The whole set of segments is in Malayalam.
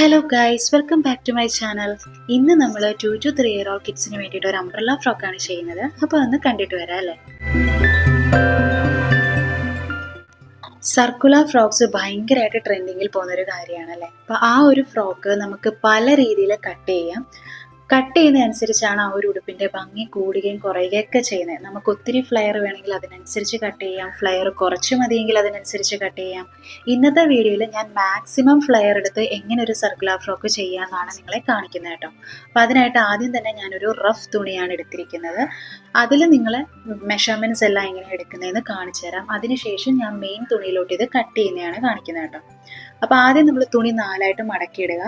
Hello guys, welcome back to my channel. ഇന്ന് നമ്മൾ 2 to 3 year old കിഡ്സിന് വേണ്ടിയിട്ട് ഒരു അംബ്രല്ല ഫ്രോക്കാണ് ചെയ്യുന്നത്. അപ്പോൾ ഒന്ന് കണ്ടിട്ട് വരാം അല്ലേ. സർക്കുലർ ഫ്രോക്സ് ഭയങ്കരമായിട്ട് ട്രെൻഡിങ്ങിൽ പോകുന്നൊരു കാര്യമാണല്ലേ. അപ്പോൾ ആ ഒരു ഫ്രോക്ക് നമുക്ക് പല രീതിയിൽ കട്ട് ചെയ്യാം. കട്ട് ചെയ്യുന്നതനുസരിച്ചാണ് ആ ഒരു ഉടുപ്പിൻ്റെ ഭംഗി കൂടുകയും കുറയുകയൊക്കെ ചെയ്യുന്നത്. നമുക്ക് ഒത്തിരി ഫ്ലെയർ വേണമെങ്കിൽ അതിനനുസരിച്ച് കട്ട് ചെയ്യാം, ഫ്ലെയർ കുറച്ച് മതിയെങ്കിൽ അതിനനുസരിച്ച് കട്ട് ചെയ്യാം. ഇന്നത്തെ വീഡിയോയിൽ ഞാൻ മാക്സിമം ഫ്ലെയർ എടുത്ത് എങ്ങനെ ഒരു സർക്കുലർ ഫ്രോക്ക് ചെയ്യാമെന്നാണ് നിങ്ങളെ കാണിക്കുന്നത് കേട്ടോ. അപ്പോൾ അതിനായിട്ട് ആദ്യം തന്നെ ഞാനൊരു റഫ് തുണിയാണ് എടുത്തിരിക്കുന്നത്. അതിൽ നിങ്ങൾ മെഷർമെൻറ്റ്സ് എല്ലാം എങ്ങനെ എടുക്കുന്നതെന്ന് കാണിച്ചു തരാം. അതിനുശേഷം ഞാൻ മെയിൻ തുണിയിലോട്ട് ഇത് കട്ട് ചെയ്യുന്നതാണ് കാണിക്കുന്നത് കേട്ടോ. അപ്പോൾ ആദ്യം നമ്മൾ തുണി 4ആയിട്ട് മടക്കിയിടുക.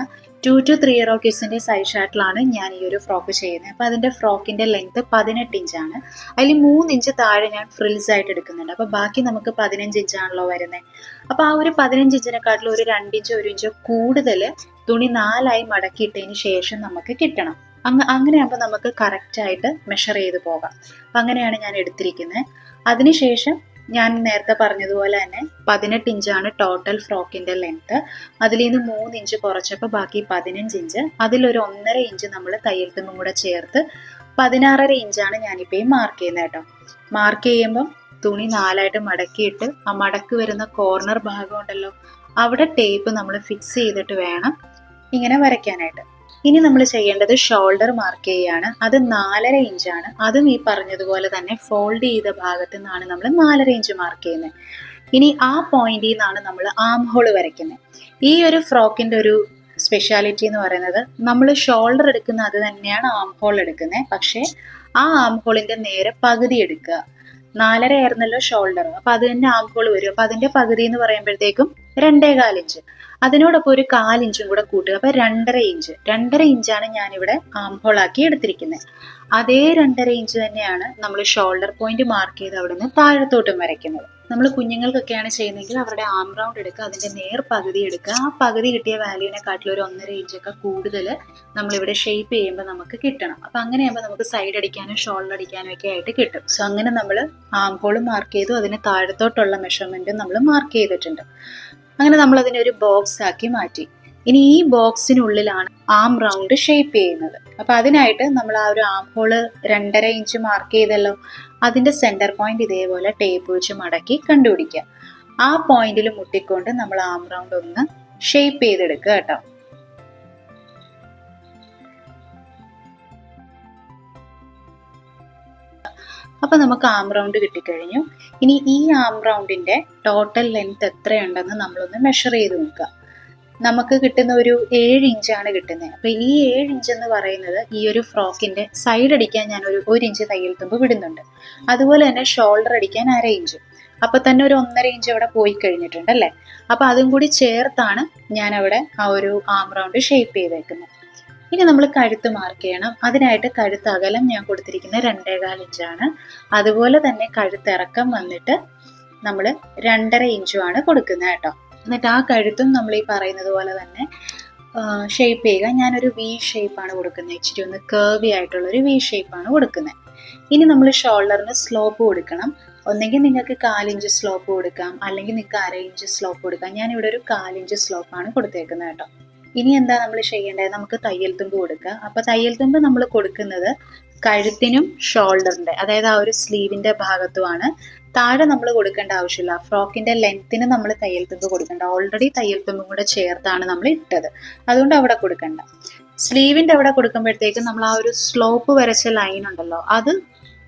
2 to 3 year old കിഡ്സിൻ്റെ സൈസ് ഷർട്ടിലാണ് ഞാൻ ഈ ഒരു ഫ്രോക്ക് ചെയ്യുന്നത്. അപ്പോൾ അതിൻ്റെ ഫ്രോക്കിൻ്റെ ലെങ്ത് 18 ഇഞ്ചാണ്. അതിൽ 3 ഇഞ്ച് താഴെ ഞാൻ ഫ്രിൽസ് ആയിട്ട് എടുക്കുന്നുണ്ട്. അപ്പോൾ ബാക്കി നമുക്ക് 15 ഇഞ്ചാണല്ലോ വരുന്നത്. അപ്പോൾ ആ ഒരു 15 ഇഞ്ചിനെക്കാട്ടിലും ഒരു 2 ഇഞ്ചോ 1 ഇഞ്ചോ കൂടുതൽ തുണി 4ആയി മടക്കിയിട്ടതിന് ശേഷം നമുക്ക് കിട്ടണം. അങ്ങനെയാകുമ്പോൾ നമുക്ക് കറക്റ്റായിട്ട് മെഷർ ചെയ്ത് പോകാം. അപ്പം അങ്ങനെയാണ് ഞാൻ എടുത്തിരിക്കുന്നത്. അതിനുശേഷം ഞാൻ നേരത്തെ പറഞ്ഞതുപോലെ തന്നെ 18 ഇഞ്ചാണ് ടോട്ടൽ ഫ്രോക്കിൻ്റെ ലെങ്ത്ത്. അതിൽ നിന്ന് 3 ഇഞ്ച് കുറച്ചപ്പോൾ ബാക്കി 15 ഇഞ്ച്. അതിലൊരു 1.5 ഇഞ്ച് നമ്മൾ തയ്യൽ തുമ്പും കൂടെ ചേർത്ത് 16.5 ഇഞ്ചാണ് ഞാനിപ്പോൾ ഈ മാർക്ക് ചെയ്യുന്നത് കേട്ടോ. മാർക്ക് ചെയ്യുമ്പം തുണി 4ആയിട്ട് മടക്കിയിട്ട് ആ മടക്ക് വരുന്ന കോർണർ ഭാഗം ഉണ്ടല്ലോ, അവിടെ ടേപ്പ് നമ്മൾ ഫിക്സ് ചെയ്തിട്ട് വേണം ഇങ്ങനെ വരയ്ക്കാനായിട്ട്. ഇനി നമ്മൾ ചെയ്യേണ്ടത് ഷോൾഡർ മാർക്ക് ചെയ്യുകയാണ്. അത് 4.5 ഇഞ്ചാണ്. അതും ഈ പറഞ്ഞതുപോലെ തന്നെ ഫോൾഡ് ചെയ്ത ഭാഗത്തു നിന്നാണ് നമ്മൾ 4.5 ഇഞ്ച് മാർക്ക് ചെയ്യുന്നത്. ഇനി ആ പോയിന്റിൽ നിന്നാണ് നമ്മൾ ആം ഹോൾ വരയ്ക്കുന്നത്. ഈ ഒരു ഫ്രോക്കിൻ്റെ ഒരു സ്പെഷ്യാലിറ്റി എന്ന് പറയുന്നത്, നമ്മൾ ഷോൾഡർ എടുക്കുന്ന അത് തന്നെയാണ് ആം ഹോൾ എടുക്കുന്നത്. പക്ഷേ ആ ആം ഹോളിൻ്റെ നേരെ പകുതി എടുക്കുക. 4.5 ആയിരുന്നല്ലോ ഷോൾഡർ, അപ്പോൾ അത് തന്നെ ആം ഹോൾ വരും. അപ്പോൾ അതിൻ്റെ പകുതി എന്ന് പറയുമ്പോഴത്തേക്കും 2.25 ഇഞ്ച്. അതിനോടൊപ്പം ഒരു 1/4 ഇഞ്ചും കൂടെ കൂട്ടുക. അപ്പോൾ 2.5 ഇഞ്ച്. 2.5 ഇഞ്ചാണ് ഞാനിവിടെ ആം ഹോൾ ആക്കി എടുത്തിരിക്കുന്നത്. അതേ 2.5 ഇഞ്ച് തന്നെയാണ് നമ്മൾ ഷോൾഡർ പോയിന്റ് മാർക്ക് ചെയ്ത് അവിടെ നിന്ന് താഴത്തോട്ടും വരയ്ക്കുന്നത്. നമ്മൾ കുഞ്ഞുങ്ങൾക്കൊക്കെയാണ് ചെയ്യുന്നതെങ്കിൽ അവരുടെ ആം റൗണ്ട് എടുക്കുക, അതിൻ്റെ നേർ പകുതി എടുക്കുക. ആ പകുതി കിട്ടിയ വാല്യൂവിനെക്കാട്ടിലും ഒരു 1.5 ഇഞ്ചൊക്കെ കൂടുതൽ നമ്മളിവിടെ ഷേപ്പ് ചെയ്യുമ്പോൾ നമുക്ക് കിട്ടണം. അപ്പം അങ്ങനെയാകുമ്പോൾ നമുക്ക് സൈഡ് അടിക്കാനും ഷോൾഡർ അടിക്കാനും ഒക്കെ ആയിട്ട് കിട്ടും. സോ അങ്ങനെ നമ്മൾ ആം ഹോൾ മാർക്ക് ചെയ്തു, അതിന് താഴത്തോട്ടുള്ള മെഷർമെൻറ്റും നമ്മൾ മാർക്ക് ചെയ്തിട്ടുണ്ട്. അങ്ങനെ നമ്മൾ അതിനെ ഒരു ബോക്സ് ആക്കി മാറ്റി. ഇനി ഈ ബോക്സിനുള്ളിലാണ് ആം റൗണ്ട് ഷേപ്പ് ചെയ്യുന്നത്. അപ്പം അതിനായിട്ട് നമ്മൾ ആ ഒരു ആം ഹോള് 2.5 ഇഞ്ച് മാർക്ക് ചെയ്തല്ലോ, അതിൻ്റെ സെൻറ്റർ പോയിന്റ് ഇതേപോലെ ടേപ്പ് വെച്ച് മടക്കി കണ്ടുപിടിക്കുക. ആ പോയിന്റിൽ മുട്ടിക്കൊണ്ട് നമ്മൾ ആം റൗണ്ട് ഒന്ന് ഷേപ്പ് ചെയ്തെടുക്കുക കേട്ടോ. അപ്പം നമുക്ക് ആം റൗണ്ട് കിട്ടിക്കഴിഞ്ഞു. ഇനി ഈ ആം റൗണ്ടിൻ്റെ ടോട്ടൽ ലെങ്ത് എത്രയുണ്ടെന്ന് നമ്മളൊന്ന് മെഷർ ചെയ്ത് നോക്കുക. നമുക്ക് കിട്ടുന്ന ഒരു 7 ഇഞ്ചാണ് കിട്ടുന്നത്. അപ്പോൾ ഈ 7 ഇഞ്ച് എന്ന് പറയുന്നത് ഈ ഒരു ഫ്രോക്കിൻ്റെ സൈഡ് അടിക്കാൻ ഞാൻ ഒരു 1 ഇഞ്ച് തയ്യൽ തുമ്പ് വിടുന്നുണ്ട്. അതുപോലെ തന്നെ ഷോൾഡർ അടിക്കാൻ 1/2 ഇഞ്ച്. അപ്പോൾ തന്നെ ഒരു 1.5 ഇഞ്ച് അവിടെ പോയി കഴിഞ്ഞിട്ടുണ്ട് അല്ലേ. അപ്പോൾ അതും കൂടി ചേർത്താണ് ഞാൻ അവിടെ ആ ഒരു ആം റൗണ്ട് ഷേപ്പ് ചെയ്തേക്കുന്നത്. ഇനി നമ്മൾ കഴുത്ത് മാർക്ക് ചെയ്യണം. അതിനായിട്ട് കഴുത്ത് അകലം ഞാൻ കൊടുത്തിരിക്കുന്നത് 2.25 ഇഞ്ചാണ്. അതുപോലെ തന്നെ കഴുത്തിറക്കം വന്നിട്ട് നമ്മൾ 2.5 ഇഞ്ചുമാണ് കൊടുക്കുന്നത് കേട്ടോ. എന്നിട്ട് ആ കഴുത്തും നമ്മൾ ഈ പറയുന്നത് പോലെ തന്നെ ഷേപ്പ് ചെയ്യുക. ഞാനൊരു വി ഷേപ്പാണ് കൊടുക്കുന്നത്, ഇച്ചിരി ഒന്ന് കേർവി ആയിട്ടുള്ളൊരു വി ഷേപ്പാണ് കൊടുക്കുന്നത്. ഇനി നമ്മൾ ഷോൾഡറിന് സ്ലോപ്പ് കൊടുക്കണം. ഒന്നെങ്കിൽ നിങ്ങൾക്ക് 1/4 ഇഞ്ച് സ്ലോപ്പ് കൊടുക്കാം, അല്ലെങ്കിൽ നിങ്ങൾക്ക് 1/2 ഇഞ്ച് സ്ലോപ്പ് കൊടുക്കാം. ഞാനിവിടെ ഒരു 1/4 ഇഞ്ച് സ്ലോപ്പാണ് കൊടുത്തേക്കുന്നത് കേട്ടോ. ഇനി എന്താ നമ്മൾ ചെയ്യേണ്ടത്, നമുക്ക് തയ്യൽ തുമ്പ് കൊടുക്കുക. അപ്പോൾ തയ്യൽ തുമ്പ് നമ്മൾ കൊടുക്കുന്നത് കഴുത്തിനും ഷോൾഡറിൻ്റെ, അതായത് ആ ഒരു സ്ലീവിൻ്റെ ഭാഗത്തുമാണ്. താഴെ നമ്മൾ കൊടുക്കേണ്ട ആവശ്യമില്ല. ഫ്രോക്കിൻ്റെ ലെങ്ത്തിന് നമ്മൾ തയ്യൽ തുമ്പ് കൊടുക്കേണ്ട. ഓൾറെഡി തയ്യൽ തുമ്പും കൂടെ ചേർത്താണ് നമ്മൾ ഇട്ടത്, അതുകൊണ്ട് അവിടെ കൊടുക്കണ്ട. സ്ലീവിൻ്റെ അവിടെ കൊടുക്കുമ്പോഴത്തേക്കും നമ്മൾ ആ ഒരു സ്ലോപ്പ് വരച്ച ലൈൻ ഉണ്ടല്ലോ, അത്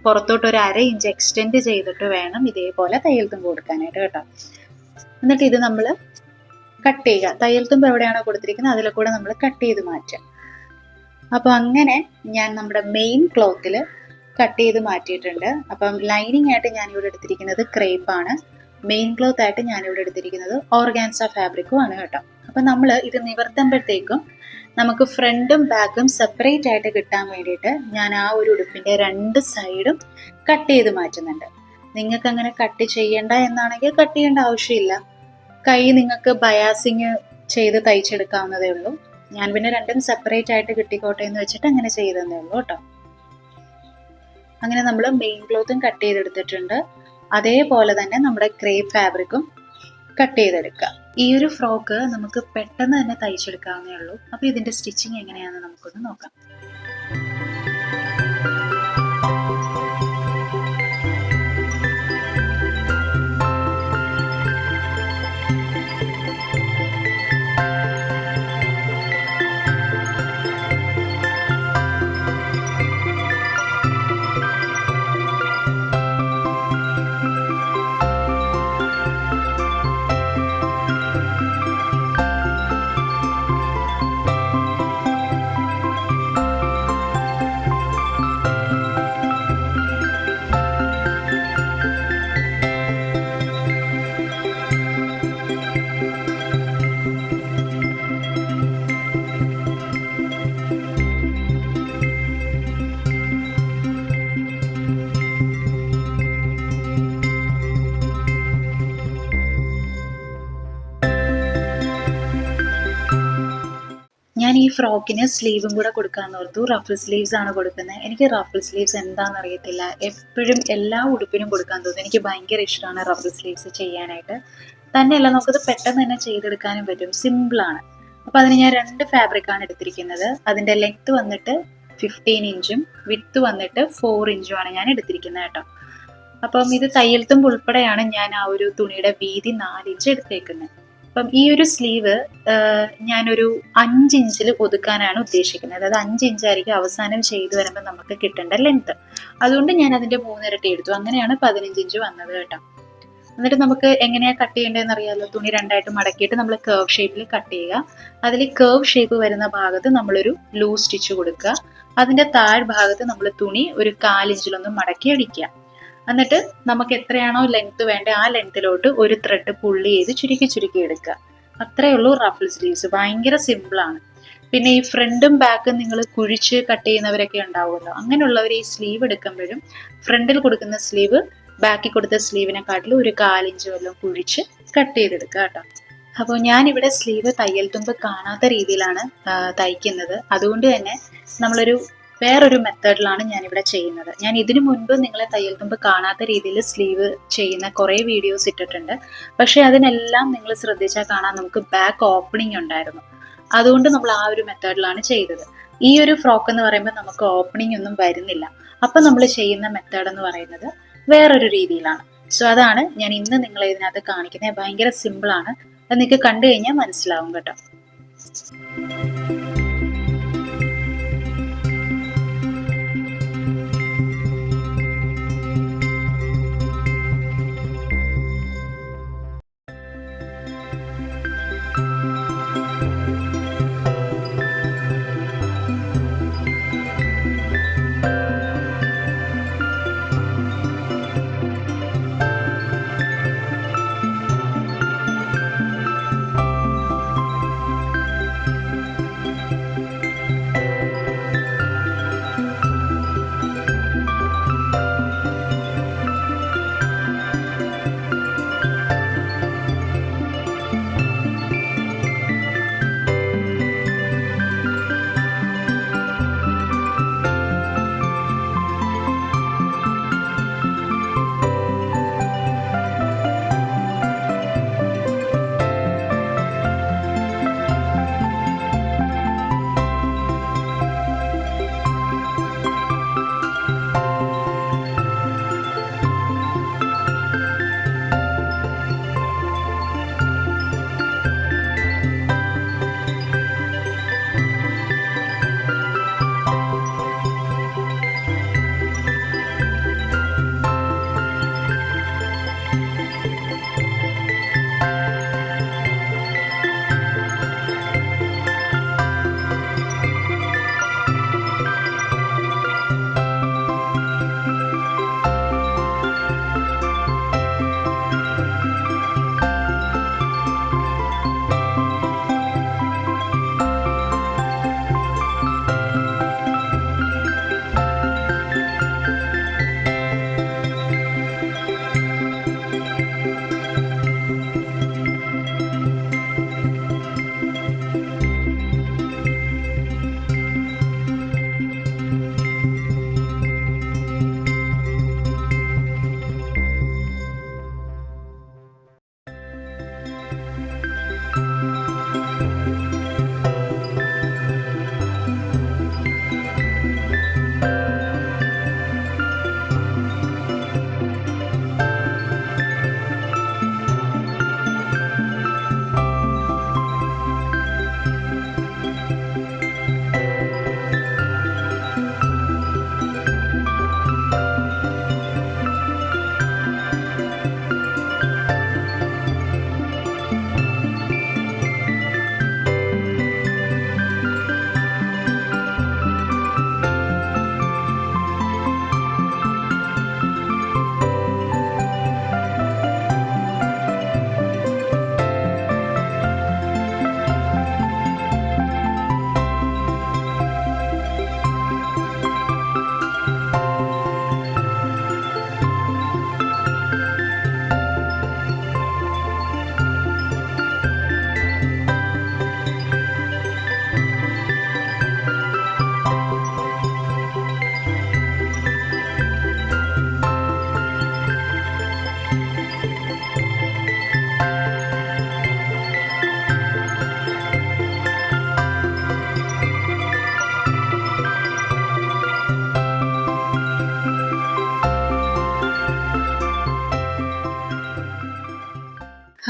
പുറത്തോട്ട് ഒരു 1/2 ഇഞ്ച് എക്സ്റ്റെൻഡ് ചെയ്തിട്ട് വേണം ഇതേപോലെ തയ്യൽ തുമ്പ് കൊടുക്കാനായിട്ട് കേട്ടോ. എന്നിട്ട് ഇത് നമ്മൾ കട്ട് ചെയ്യുക. തയ്യൽ തുമ്പ് എവിടെയാണോ കൊടുത്തിരിക്കുന്നത് അതിലെ കൂടെ നമ്മൾ കട്ട് ചെയ്ത് മാറ്റുക. അപ്പോൾ അങ്ങനെ ഞാൻ നമ്മുടെ മെയിൻ ക്ലോത്തിൽ കട്ട് ചെയ്ത് മാറ്റിയിട്ടുണ്ട്. അപ്പം ലൈനിങ് ആയിട്ട് ഞാനിവിടെ എടുത്തിരിക്കുന്നത് ക്രേപ്പാണ്. മെയിൻ ക്ലോത്ത് ആയിട്ട് ഞാനിവിടെ എടുത്തിരിക്കുന്നത് ഓർഗാൻസ ഫാബ്രിക്കും ആണ് കേട്ടോ. അപ്പം നമ്മൾ ഇത് നിവർത്തുമ്പോഴത്തേക്കും നമുക്ക് ഫ്രണ്ടും ബാക്കും സെപ്പറേറ്റ് ആയിട്ട് കിട്ടാൻ വേണ്ടിയിട്ട് ഞാൻ ആ ഒരു ഉടുപ്പിൻ്റെ 2 സൈഡും കട്ട് ചെയ്ത് മാറ്റുന്നുണ്ട്. നിങ്ങൾക്ക് അങ്ങനെ കട്ട് ചെയ്യേണ്ട എന്നാണെങ്കിൽ കട്ട് ചെയ്യേണ്ട ആവശ്യമില്ല. കൈ നിങ്ങൾക്ക് ബയാസിങ് ചെയ്ത് തയ്ച്ചെടുക്കാവുന്നതേ ഉള്ളൂ. ഞാൻ പിന്നെ രണ്ടും സെപ്പറേറ്റ് ആയിട്ട് കിട്ടിക്കോട്ടെ എന്ന് വെച്ചിട്ട് അങ്ങനെ ചെയ്തതേ ഉള്ളൂ കേട്ടോ. അങ്ങനെ നമ്മൾ മെയിൻ ക്ലോത്തും കട്ട് ചെയ്തെടുത്തിട്ടുണ്ട്. അതേപോലെ തന്നെ നമ്മുടെ ക്രേപ്പ് ഫാബ്രിക്കും കട്ട് ചെയ്തെടുക്കുക. ഈ ഒരു ഫ്രോക്ക് നമുക്ക് പെട്ടെന്ന് തന്നെ തയ്ച്ചെടുക്കാവുന്നേ ഉള്ളൂ. അപ്പോൾ ഇതിന്റെ സ്റ്റിച്ചിങ് എങ്ങനെയാണെന്ന് നമുക്കൊന്ന് നോക്കാം. ഞാൻ ഈ ഫ്രോക്കിന് സ്ലീവും കൂടെ കൊടുക്കാമെന്ന് ഓർത്തു. റഫിൾ സ്ലീവ്സ് ആണ് കൊടുക്കുന്നത്. എനിക്ക് റഫിൾ സ്ലീവ്സ് എന്താണെന്ന് അറിയത്തില്ല. എപ്പോഴും എല്ലാ ഉടുപ്പിനും കൊടുക്കാൻ തോന്നുന്നു. എനിക്ക് ഭയങ്കര ഇഷ്ടമാണ് റഫിൾ സ്ലീവ്സ് ചെയ്യാനായിട്ട്. തന്നെയല്ല, നമുക്കത് പെട്ടെന്ന് തന്നെ ചെയ്തെടുക്കാനും പറ്റും. സിമ്പിളാണ്. അപ്പോൾ അതിന് ഞാൻ 2 ഫാബ്രിക്കാണ് എടുത്തിരിക്കുന്നത്. അതിൻ്റെ ലെങ്ത്ത് വന്നിട്ട് 15 ഇഞ്ചും വിഡ്ത്ത് വന്നിട്ട് 4 ഇഞ്ചുമാണ് ഞാൻ എടുത്തിരിക്കുന്നത് കേട്ടോ. അപ്പം ഇത് തയ്യൽ തുമ്പ് ഉൾപ്പെടെയാണ് ഞാൻ ആ ഒരു തുണിയുടെ വീതി 4 ഇഞ്ച് എടുത്തേക്കുന്നത്. അപ്പം ഈ ഒരു സ്ലീവ് ഞാനൊരു 5 ഇഞ്ചിൽ ഒതുക്കാനാണ് ഉദ്ദേശിക്കുന്നത്. അതായത് 5 ഇഞ്ചായിരിക്കും അവസാനം ചെയ്തു വരുമ്പോൾ നമുക്ക് കിട്ടേണ്ട ലെങ്ത്ത്. അതുകൊണ്ട് ഞാൻ അതിൻ്റെ 3 ഇരട്ടി എടുത്തു. അങ്ങനെയാണ് 15 ഇഞ്ച് വന്നത് കേട്ടോ. എന്നിട്ട് നമുക്ക് എങ്ങനെയാണ് കട്ട് ചെയ്യേണ്ടതെന്ന് അറിയാമല്ലോ. തുണി 2ആയിട്ട് മടക്കിയിട്ട് നമ്മൾ കേർവ് ഷേപ്പിൽ കട്ട് ചെയ്യുക. അതിൽ കേർവ് ഷേപ്പ് വരുന്ന ഭാഗത്ത് നമ്മളൊരു ലൂസ് സ്റ്റിച്ച് കൊടുക്കുക. അതിൻ്റെ താഴ്ഭാഗത്ത് നമ്മൾ തുണി ഒരു 4 ഇഞ്ചിലൊന്ന് മടക്കി അടിക്കുക. എന്നിട്ട് നമുക്ക് എത്രയാണോ ലെങ്ത് വേണ്ടത് ആ ലെങ്ത്തിലോട്ട് ഒരു ത്രെഡ് പുള്ളി ചെയ്ത് ചുരുക്കി എടുക്കുക. അത്രയേ ഉള്ളൂ റഫിൾ സ്ലീവ്സ്. ഭയങ്കര സിമ്പിളാണ്. പിന്നെ ഈ ഫ്രണ്ടും ബാക്കും നിങ്ങൾ കുഴിച്ച് കട്ട് ചെയ്യുന്നവരൊക്കെ ഉണ്ടാവുമല്ലോ. അങ്ങനെയുള്ളവർ ഈ സ്ലീവ് എടുക്കുമ്പോഴും ഫ്രണ്ടിൽ കൊടുക്കുന്ന സ്ലീവ് ബാക്കിൽ കൊടുത്ത സ്ലീവിനെക്കാട്ടിലും ഒരു 4 ഇഞ്ച് വല്ലതും കുഴിച്ച് കട്ട് ചെയ്തെടുക്കുക കേട്ടോ. അപ്പോൾ ഞാനിവിടെ സ്ലീവ് തയ്യൽ തുമ്പ് കാണാത്ത രീതിയിലാണ് തയ്ക്കുന്നത്. അതുകൊണ്ട് തന്നെ നമ്മളൊരു വേറൊരു മെത്തേഡിലാണ് ഞാനിവിടെ ചെയ്യുന്നത്. ഞാൻ ഇതിനു മുൻപ് നിങ്ങളെ തയ്യൽ തുമ്പ് കാണാത്ത രീതിയിൽ സ്ലീവ് ചെയ്യുന്ന കുറേ വീഡിയോസ് ഇട്ടിട്ടുണ്ട്. പക്ഷേ അതിനെല്ലാം നിങ്ങൾ ശ്രദ്ധിച്ചാൽ കാണാൻ നമുക്ക് ബാക്ക് ഓപ്പണിംഗ് ഉണ്ടായിരുന്നു. അതുകൊണ്ട് നമ്മൾ ആ ഒരു മെത്തേഡിലാണ് ചെയ്തത്. ഈ ഒരു ഫ്രോക്ക് എന്ന് പറയുമ്പോൾ നമുക്ക് ഓപ്പണിംഗ് ഒന്നും വരുന്നില്ല. അപ്പം നമ്മൾ ചെയ്യുന്ന മെത്തേഡ് എന്ന് പറയുന്നത് വേറൊരു രീതിയിലാണ്. സോ അതാണ് ഞാൻ ഇന്ന് നിങ്ങളെ ഇതിനകത്ത് കാണിക്കുന്നത്. ഭയങ്കര സിമ്പിളാണ്. അത് നിങ്ങൾക്ക് കണ്ടു കഴിഞ്ഞാൽ മനസ്സിലാവും കേട്ടോ.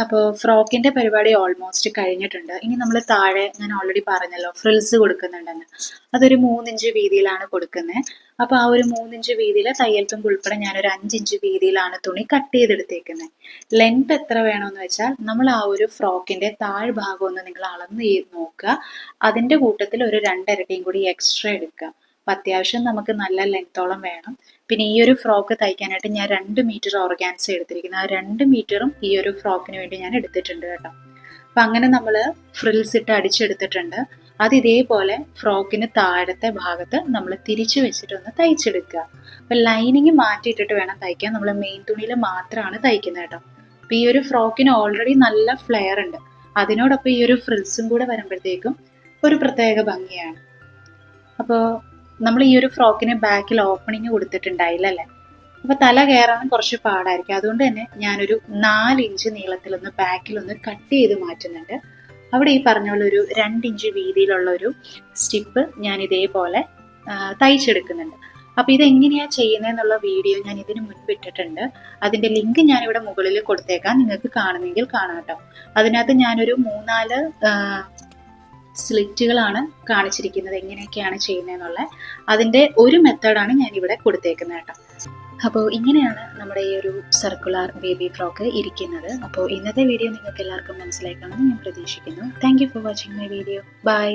അപ്പോൾ ഫ്രോക്കിന്റെ പരിപാടി ഓൾമോസ്റ്റ് കഴിഞ്ഞിട്ടുണ്ട്. ഇനി നമ്മൾ താഴെ ഞാൻ ഓൾറെഡി പറഞ്ഞല്ലോ ഫ്രിൽസ് കൊടുക്കുന്നുണ്ടെന്ന്. അതൊരു 3 ഇഞ്ച് വീതിയിലാണ് കൊടുക്കുന്നത്. അപ്പോൾ ആ ഒരു 3 ഇഞ്ച് വീതിയിൽ തയ്യൽ തുമ്പ് ഉൾപ്പെടെ ഞാനൊരു 5 ഇഞ്ച് വീതിയിലാണ് തുണി കട്ട് ചെയ്തെടുത്തേക്കുന്നത്. ലെങ്ത് എത്ര വേണമെന്ന് വെച്ചാൽ നമ്മൾ ആ ഒരു ഫ്രോക്കിന്റെ താഴ്ഭാഗം ഒന്ന് നിങ്ങൾ അളന്ന് നോക്കുക. അതിന്റെ കൂട്ടത്തിൽ ഒരു 2 ഇരട്ടിയും കൂടി എക്സ്ട്രാ എടുക്കുക. അപ്പം അത്യാവശ്യം നമുക്ക് നല്ല ലെങ്ത്തോളം വേണം. പിന്നെ ഈ ഒരു ഫ്രോക്ക് തയ്ക്കാനായിട്ട് ഞാൻ 2 മീറ്റർ ഓർഗാൻസ എടുത്തിരിക്കുന്നത്. ആ 2 മീറ്ററും ഈ ഒരു ഫ്രോക്കിന് വേണ്ടി ഞാൻ എടുത്തിട്ടുണ്ട് കേട്ടോ. അപ്പം അങ്ങനെ നമ്മൾ ഫ്രിൽസ് ഇട്ട് അടിച്ചെടുത്തിട്ടുണ്ട്. അത് ഇതേപോലെ ഫ്രോക്കിന് താഴത്തെ ഭാഗത്ത് നമ്മൾ തിരിച്ചു വെച്ചിട്ടൊന്ന് തയ്ച്ചെടുക്കുക. അപ്പം ലൈനിങ് മാറ്റിയിട്ടിട്ട് വേണം തയ്ക്കാൻ. നമ്മൾ മെയിൻ തുണിയിൽ മാത്രമാണ് തയ്ക്കുന്നത് കേട്ടോ. അപ്പം ഈ ഒരു ഫ്രോക്കിന് ഓൾറെഡി നല്ല ഫ്ലെയർ ഉണ്ട്. അതിനോടൊപ്പം ഈ ഒരു ഫ്രിൽസും കൂടെ വരുമ്പോഴത്തേക്കും ഒരു പ്രത്യേക ഭംഗിയാണ്. അപ്പോൾ നമ്മൾ ഈ ഒരു ഫ്രോക്കിന് ബാക്കിൽ ഓപ്പണിങ് കൊടുത്തിട്ടുണ്ടായില്ല അല്ലേ? അപ്പോൾ തല കയറാൻ കുറച്ച് പാടായിരിക്കും. അതുകൊണ്ട് തന്നെ ഞാനൊരു 4 ഇഞ്ച് നീളത്തിലൊന്ന് ബാക്കിലൊന്ന് കട്ട് ചെയ്ത് മാറ്റുന്നുണ്ട്. അവിടെ ഈ പറഞ്ഞ പോലെ ഒരു 2 ഇഞ്ച് വീതിയിലുള്ള ഒരു സ്റ്റിപ്പ് ഞാൻ ഇതേപോലെ തയ്ച്ചെടുക്കുന്നുണ്ട്. അപ്പോൾ ഇതെങ്ങനെയാണ് ചെയ്യുന്നതെന്നുള്ള വീഡിയോ ഞാൻ ഇതിന് മുൻപ് ഇട്ടിട്ടുണ്ട്. അതിൻ്റെ ലിങ്ക് ഞാനിവിടെ മുകളിൽ കൊടുത്തേക്കാം. നിങ്ങൾക്ക് കാണുമെങ്കിൽ കാണാം കേട്ടോ. അതിനകത്ത് ഞാനൊരു 3-4 സ്ലിറ്റുകളാണ് കാണിച്ചിരിക്കുന്നത്, എങ്ങനെയൊക്കെയാണ് ചെയ്യുന്നതെന്നുള്ള. അതിൻ്റെ ഒരു മെത്തേഡാണ് ഞാനിവിടെ കൊടുത്തേക്കുന്നത് കേട്ടോ. അപ്പോൾ ഇങ്ങനെയാണ് നമ്മുടെ ഈ ഒരു സർക്കുലർ ബേബി ഫ്രോക്ക് ഇരിക്കുന്നത്. അപ്പോൾ ഇന്നത്തെ വീഡിയോ നിങ്ങൾക്ക് എല്ലാവർക്കും മനസ്സിലായി കാണുമെന്ന് ഞാൻ പ്രതീക്ഷിക്കുന്നു. Thank you for watching my video. By.